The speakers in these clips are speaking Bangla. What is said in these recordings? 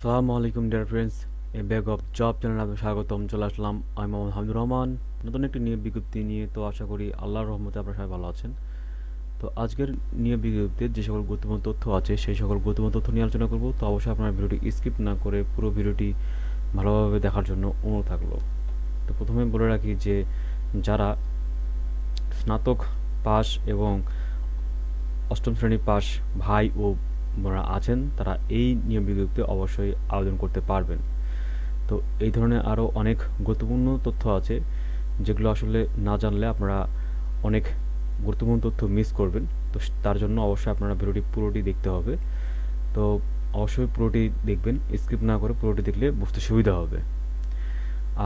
সালামু আলাইকুম dear friends, A bag of job চ্যানেলে আপনাকে স্বাগতম। চলে আসলাম আমি মোহাম্মদ হামিদুর রহমান নতুন একটি নিয়োগ বিজ্ঞপ্তি নিয়ে। তো আশা করি আল্লাহর রহমতে আপনারা সবাই ভালো আছেন। তো আজকের নিয়োগ বিজ্ঞপ্তির যে সকল গুরুত্বপূর্ণ তথ্য আছে সেই সকল গুরুত্বপূর্ণ তথ্য নিয়ে আলোচনা করব। তো অবশ্যই আপনার ভিডিওটি স্কিপ না করে পুরো ভিডিওটি ভালোভাবে দেখার জন্য অনুরোধ থাকলো। তো প্রথমে বলে রাখি যে যারা স্নাতক পাস এবং অষ্টম শ্রেণী পাস ভাই ও বোনেরা আছেন তারা এই নিয়োগ বিজ্ঞপ্তিতে অবশ্যই আবেদন করতে পারবেন। তো এই ধরনের আরও অনেক গুরুত্বপূর্ণ তথ্য আছে যেগুলো আসলে না জানলে আপনারা অনেক গুরুত্বপূর্ণ তথ্য মিস করবেন। তো তার জন্য অবশ্যই আপনারা ভিডিওটি পুরোটি দেখতে হবে। তো অবশ্যই পুরোটি দেখবেন, স্কিপ না করে পুরোটি দেখলে বুঝতে সুবিধা হবে।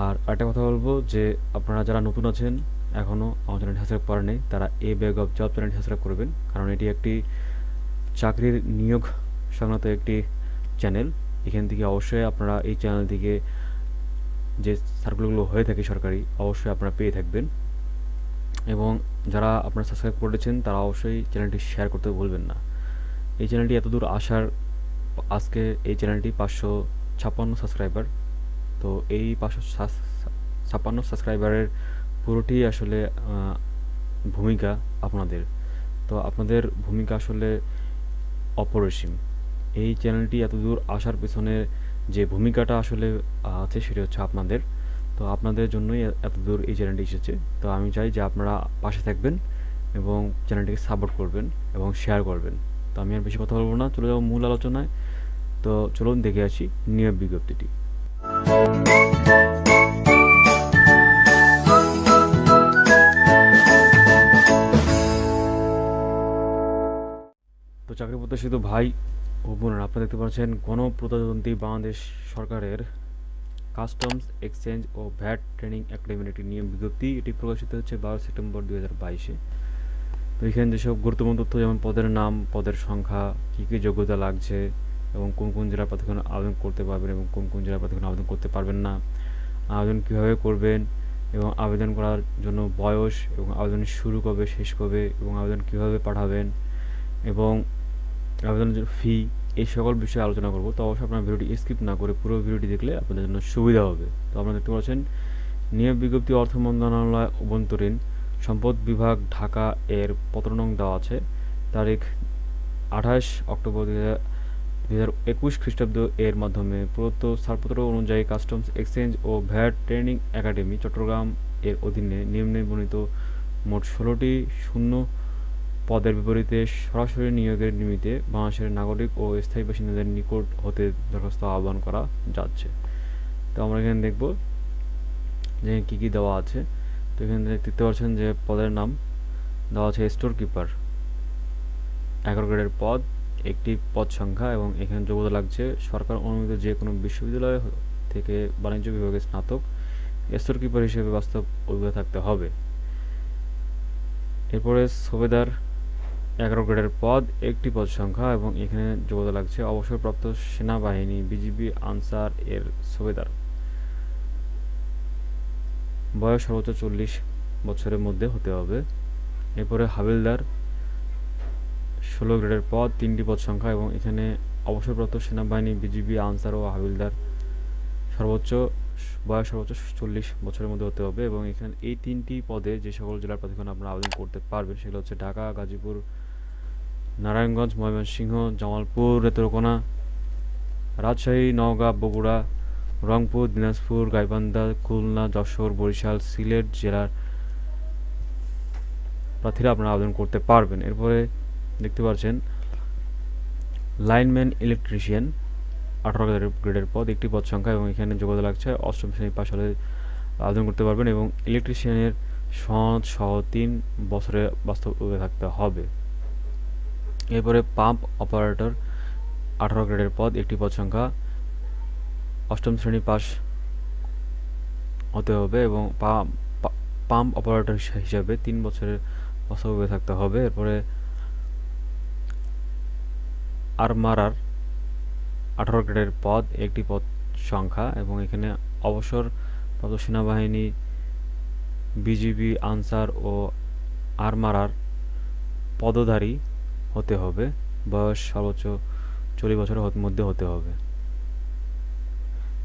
আর একটা কথা বলবো যে আপনারা যারা নতুন আছেন এখনও আমার চ্যানেলটি সাবস্ক্রাইব করেননি তারা এ ব্যাগ অফ জব চ্যানেলটি সাবস্ক্রাইব করবেন, কারণ এটি একটি চাকরির নিয়োগ সংক্রান্ত একটি চ্যানেল। এখান থেকে অবশ্যই আপনারা এই চ্যানেল থেকে যে সার্কুলগুলো হয়ে থাকে সরকারি অবশ্যই আপনারা পেয়ে থাকবেন। এবং যারা আপনারা সাবস্ক্রাইব করেছেন তারা অবশ্যই চ্যানেলটি শেয়ার করতে ভুলবেন না। এই চ্যানেলটি এতদূর আসার আজকে এই চ্যানেলটি 556 সাবস্ক্রাইবার। তো এই 556 সাবস্ক্রাইবারের পুরোটি আসলে ভূমিকা আপনাদের। তো আপনাদের ভূমিকা আসলে অপরিসীম। এই চ্যানেলটি এতদূর আসার পেছনে যে ভূমিকাটা আসলে আছে সেটা হচ্ছে আপনাদের। তো আপনাদের জন্যই এতদূর এই চ্যানেলটি এসেছে। তো আমি চাই যে আপনারা পাশে থাকবেন এবং চ্যানেলটিকে সাপোর্ট করবেন এবং শেয়ার করবেন। তো আমি আর বেশি কথা বলবো না, চলে যাবো মূল আলোচনায়। তো চলুন দেখে আসি নিয়োগ বিজ্ঞপ্তিটি। তো চাকরি প্রত্যাশিত ভাই ও বোনেরা, আপনারা দেখতে পাচ্ছেন গণপ্রজাতন্ত্রী বাংলাদেশ সরকারের কাস্টমস এক্সচেঞ্জ ও ভ্যাট ট্রেনিং একাডেমির একটি নিয়োগ বিজ্ঞপ্তি। এটি প্রকাশিত হচ্ছে 12 সেপ্টেম্বর 2022-এ। তো এখানে যেসব গুরুত্বপূর্ণ তথ্য যেমন পদের নাম, পদের সংখ্যা, কী কী যোগ্যতা লাগছে এবং কোন কোন জেলার প্রার্থীগণ আবেদন করতে পারবেন এবং কোন কোন জেলার প্রার্থীগণ আবেদন করতে পারবেন না, আবেদন কীভাবে করবেন এবং আবেদন করার জন্য বয়স এবং আবেদন শুরু কবে শেষ কবে এবং আবেদন কীভাবে পাঠাবেন এবং আবেদনের ফি, এই সকল বিষয়ে আলোচনা করব। তো অবশ্যই আপনার ভিডিওটি স্কিপ না করে পুরো ভিডিওটি দেখলে আপনাদের জন্য সুবিধা হবে। তো আপনারা দেখতে পাচ্ছেন নিয়োগ বিজ্ঞপ্তি অর্থ মন্ত্রণালয় অভ্যন্তরীণ সম্পদ বিভাগ ঢাকা এর পত্র নং দেওয়া আছে। তারিখ 28 অক্টোবর 2021 খ্রিস্টাব্দ এর মাধ্যমে প্রদত্ত ছাড়পত্র অনুযায়ী কাস্টমস এক্সচেঞ্জ ও ভ্যাট ট্রেনিং একাডেমি চট্টগ্রাম এর অধীনে নিম্নে বর্ণিত মোট 16টি শূন্য পদের বিপরীতে সরাসরি নিয়োগের নিমিত্তে বাংলাদেশের নাগরিক ও স্থায়ী বাসিন্দাদের নিকট হতে দরখাস্ত আহ্বান করা যাচ্ছে। তো আমরা এখানে দেখব যে কী কী দেওয়া আছে। তো এখানে দেখতে পাচ্ছেন যে পদের নাম দেওয়া আছে স্টোর কিপার, 11 গ্রেডের পদ, একটি পদ সংখ্যা এবং এখানে যোগ্যতা লাগছে সরকার অনুমোদিত যে কোনো বিশ্ববিদ্যালয় থেকে বাণিজ্য বিভাগে স্নাতক স্টোর কিপার হিসেবে বাস্তব অভিজ্ঞতা থাকতে হবে। এরপরে সুবেদার, 11 গ্রেডের পদ, একটি পদ সংখ্যা এবং এখানে যোগ্যতা লাগছে অবসরপ্রাপ্ত সেনাবাহিনী বিজিবি আনসার এর সুবেদার, বয়স সর্বোচ্চ 40 বছরের মধ্যে হতে হবে। এরপরে হাবিলদার, 16 গ্রেডের পদ, 3টি পদ সংখ্যা এবং এখানে অবসরপ্রাপ্ত সেনাবাহিনী বিজিবি আনসার ও হাবিলদার বয়স সর্বোচ্চ 40 বছরের মধ্যে হতে হবে। এবং এখানে এই 3টি পদে যে সকল জেলার প্রার্থীগণ আপনারা আবেদন করতে পারবেন সেগুলো হচ্ছে ঢাকা, গাজীপুর, নারায়ণগঞ্জ, ময়মনসিংহ, জামালপুর, নেত্রকোনা, রাজশাহী, নওগাঁ, বগুড়া, রংপুর, দিনাজপুর, গাইবান্ধা, খুলনা, যশোর, বরিশাল, সিলেট জেলার প্রার্থীরা আপনারা আবেদন করতে পারবেন। এরপরে দেখতে পাচ্ছেন লাইনম্যান ইলেকট্রিশিয়ান, 18 গ্রেডের পদ, একটি পদ সংখ্যা এবং এখানে যোগ্যতা লাগছে অষ্টম শ্রেণী পাশ হলে আবেদন করতে পারবেন এবং ইলেকট্রিশিয়ানের সনদ সহ 3 বছরের বাস্তব অভিজ্ঞতা থাকতে হবে। এরপরে পাম্প অপারেটর, 18 গ্রেডের পদ, একটি পদ সংখ্যা, অষ্টম শ্রেণী পাস হতে হবে এবং পাম্প অপারেটর হিসাবে 3 বছরের বাস্তব অভিজ্ঞতা থাকতে হবে। এরপরে আর্মারার, 18 গ্রেডের পদ, একটি পদ সংখ্যা এবং এখানে অবসরপ্রাপ্ত সেনাবাহিনী বিজিবি আনসার ও আর্মারার পদধারী হতে হবে, বয়স সর্বোচ্চ 40 বছরের মধ্যে হতে হবে।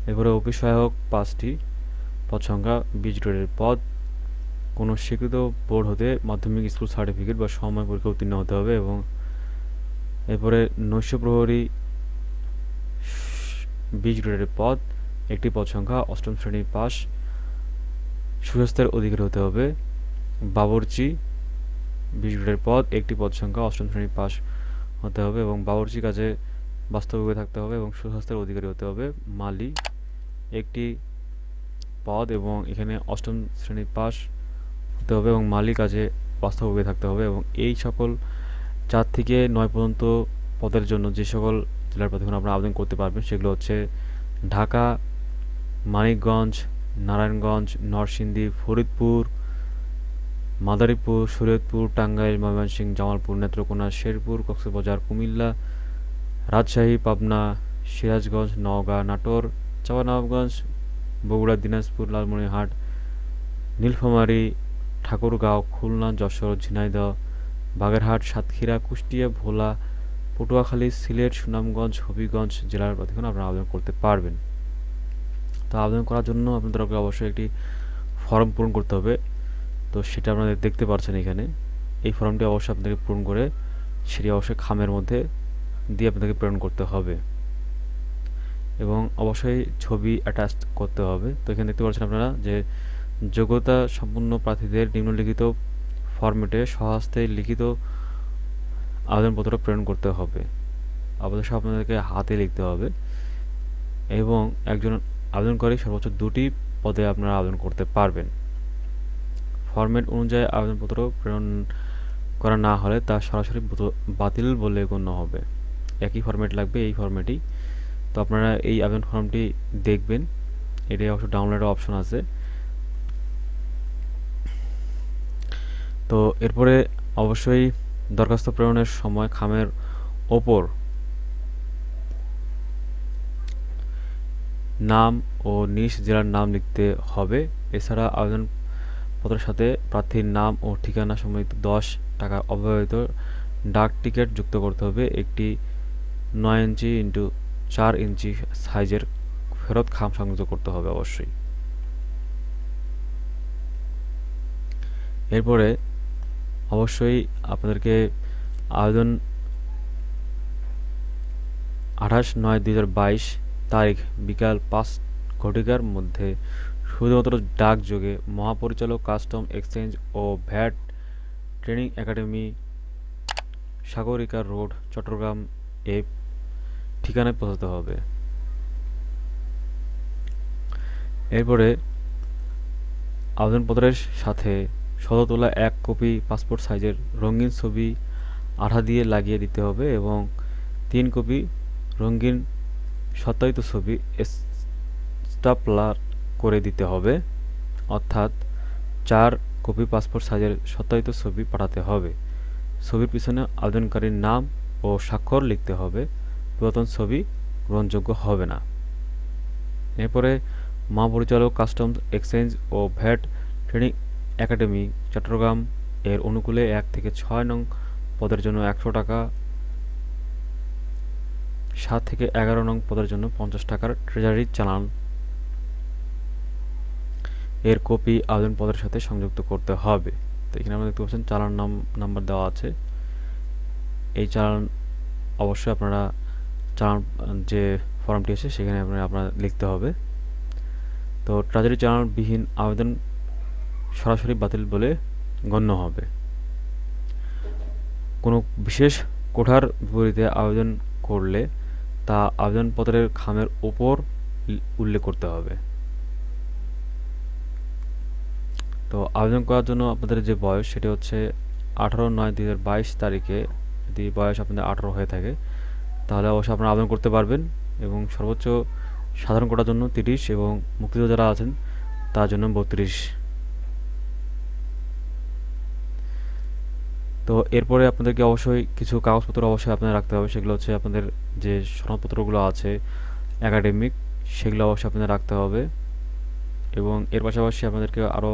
এরপরে অফিস সহায়ক 5টি পদ সংখ্যা 20 গ্রেডের পদ। কোনো স্বীকৃত বোর্ড হতে মাধ্যমিক স্কুল সার্টিফিকেট বা সমমান্য পরীক্ষা উত্তীর্ণ হতে হবে। এবং এরপরে নৈশ প্রহরী 20 গ্রেডের পদ, একটি পদ সংখ্যা 8ম শ্রেণী পাস, সুস্বাস্থ্যের অধিকারী হতে হবে। বাবুর্চি 20 গ্রেডের পদ, একটি পদ সংখ্যা 8ম শ্রেণী পাস হতে হবে এবং বাবুর্চি কাজে বাস্তবে থাকতে হবে এবং সুস্বাস্থ্যের অধিকারী হতে হবে। মালি একটি পদ এবং এখানে 8ম শ্রেণী পাস হতে হবে এবং মালি কাজে বাস্তবে থাকতে হবে। এবং এই সকল 4 থেকে 9 পর্যন্ত পদের জন্য যে সকল জেলার প্রার্থীগণ আপনারা আবেদন করতে পারবেন সেগুলো হচ্ছে ঢাকা, মানিকগঞ্জ, নারায়ণগঞ্জ, নরসিংদী, ফরিদপুর, মাদারীপুর, শরীয়তপুর, টাঙ্গাইল, ময়মনসিংহ, জামালপুর, নেত্রকোনা, শেরপুর, কক্সবাজার, কুমিল্লা, রাজশাহী, পাবনা, সিরাজগঞ্জ, নওগাঁ, নাটোর, চাঁপাইনবাবগঞ্জ, বগুড়া, দিনাজপুর, লালমনিরহাট, নীলফামারী, ঠাকুরগাঁও, খুলনা, যশোর, ঝিনাইদহ, বাগেরহাট, সাতক্ষীরা, কুষ্টিয়া, ভোলা, পটুয়াখালী, সিলেট, সুনামগঞ্জ, হবিগঞ্জ জেলার প্রার্থীগণ আপনারা আবেদন করতে পারবেন। তো আবেদন করার জন্য আপনাদেরকে অবশ্যই একটি ফর্ম পূরণ করতে হবে। তো সেটা আপনারা দেখতে পাচ্ছেন এখানে। এই ফর্মটি অবশ্যই আপনাদেরকে পূরণ করে সেটি অবশ্যই খামের মধ্যে দিয়ে আপনাদেরকে প্রেরণ করতে হবে এবং অবশ্যই ছবি অ্যাটাচ করতে হবে। তো এখানে দেখতে পাচ্ছেন আপনারা যে যোগ্যতা সম্পন্ন প্রার্থীদের নিম্নলিখিত ফরম্যাটে স্বহস্তে লিখিত আবেদনপত্র প্রেরণ করতে হবে। অবশ্যই আপনাদেরকে হাতে লিখতে হবে এবং একজন আবেদনকারী সর্বোচ্চ 2টি পদে আপনারা আবেদন করতে পারবেন। ফরম্যাট অনুযায়ী আবেদনপত্র প্রেরণ করা না হলে তা সরাসরি বাতিল বলে গণ্য হবে। একই ফরম্যাট লাগবে, এই ফরম্যাটই। তো আপনারা এই আবেদন ফর্মটি দেখবেন, এটি অবশ্য ডাউনলোডের অপশন আছে। তো এরপরে অবশ্যই দরখাস্ত প্রেরণের সময় খামের ওপর নাম ও নিজ জেলার নাম লিখতে হবে। এছাড়া আবেদনপত্রের সাথে প্রার্থীর নাম ও ঠিকানা সমেত 10 টাকার অব্যবহৃত ডাক টিকিট যুক্ত করতে হবে। একটি 9 ইঞ্চি × 4 ইঞ্চি সাইজের ফেরত খাম সংযুক্ত করতে হবে অবশ্যই। এরপরে অবশ্যই আপনাদেরকে আবেদন 28/9/2022 তারিখ বিকাল 5 ঘটিকার মধ্যে শুধুমাত্র ডাকযোগে মহাপরিচালক কাস্টম এক্সচেঞ্জ ও VAT training academy, Sagarika road, Chattogram এ ঠিকানায় পৌঁছাতে হবে। এরপরে আবেদনপত্রের সাথে সদ্য তোলা 1 কপি পাসপোর্ট সাইজের রঙিন ছবি আঠা দিয়ে লাগিয়ে দিতে হবে এবং 3 কপি রঙিন সত্যায়িত ছবি স্টাপলার করে দিতে হবে। অর্থাৎ 4 কপি পাসপোর্ট সাইজের সত্যায়িত ছবি পাঠাতে হবে। ছবির পিছনে আবেদনকারীর নাম ও স্বাক্ষর লিখতে হবে। পুরাতন ছবি গ্রহণযোগ্য হবে না। এরপরে মহাপরিচালক কাস্টমস এক্সচেঞ্জ ও ভ্যাট ট্রেনিং একাডেমি, চট্টগ্রাম এর অনুকূলে 1 থেকে 6 নং পদের জন্য 100 টাকা, 7 থেকে 11 নং পদের জন্য 50 টাকার ট্রেজারি চালান এর কপি আবেদনপত্রের সাথে সংযুক্ত করতে হবে। তো এখানে আমরা দেখতে পাচ্ছেন চালান নাম্বার দেওয়া আছে। এই চালান অবশ্যই আপনারা চালান যে ফর্মটি আছে সেখানে আপনারা লিখতে হবে। তো ট্রেজারি চালান বিহীন আবেদন সরাসরি বাতিল বলে গণ্য হবে। কোনো বিশেষ কোঠার বিপরীতে আবেদন করলে তা আবেদনপত্রের খামের ওপর উল্লেখ করতে হবে। তো আবেদন করার জন্য আপনাদের যে বয়স সেটি হচ্ছে 18/9/2022 তারিখে যদি বয়স আপনাদের 18 হয়ে থাকে তাহলে অবশ্যই আপনারা আবেদন করতে পারবেন এবং সর্বোচ্চ সাধারণ কোটার জন্য 30 এবং মুক্তিযোদ্ধা যারা আছেন তার জন্য 32। তো এরপরে আপনাদেরকে অবশ্যই কিছু কাগজপত্র অবশ্যই আপনাদের রাখতে হবে। সেগুলো হচ্ছে আপনাদের যে সনদপত্রগুলো আছে একাডেমিক, সেগুলো অবশ্যই আপনাদের রাখতে হবে এবং এর পাশাপাশি আপনাদেরকে আরও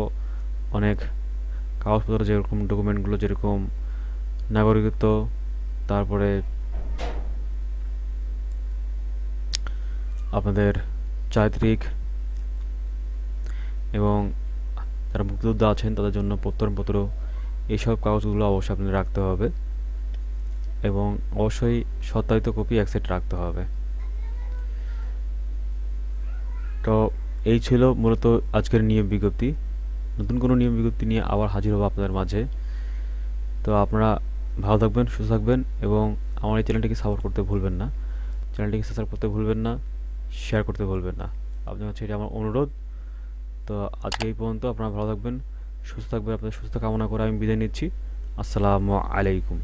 অনেক কাগজপত্র যেরকম ডকুমেন্টগুলো যেরকম নাগরিকত্ব, তারপরে আপনাদের চারিত্রিক এবং যারা মুক্তিযোদ্ধা আছেন তাদের জন্য প্রত্যয়নপত্র, এইসব কাগজগুলো অবশ্যই আপনাদের রাখতে হবে এবং অবশ্যই সত্যায়িত কপি এক সেট রাখতে হবে। তো এই ছিল মূলত আজকের নিয়োগ বিজ্ঞপ্তি। নতুন কোনো নিয়োগ বিজ্ঞপ্তি নিয়ে আবার হাজির হবো আপনাদের মাঝে। তো আপনারা ভালো থাকবেন, সুস্থ থাকবেন এবং আমার এই চ্যানেলটিকে সাপোর্ট করতে ভুলবেন না। চ্যানেলটিকে সাবস্ক্রাইব করতে ভুলবেন না, শেয়ার করতে ভুলবেন না। আপনার কাছে এটা আমার অনুরোধ। তো আজকে এই পর্যন্ত। আপনারা ভালো থাকবেন, সুস্থ থাকবেন। আপনাদের সুস্থ কামনা করে আমি বিদায় নিচ্ছি। আসসালামু আলাইকুম।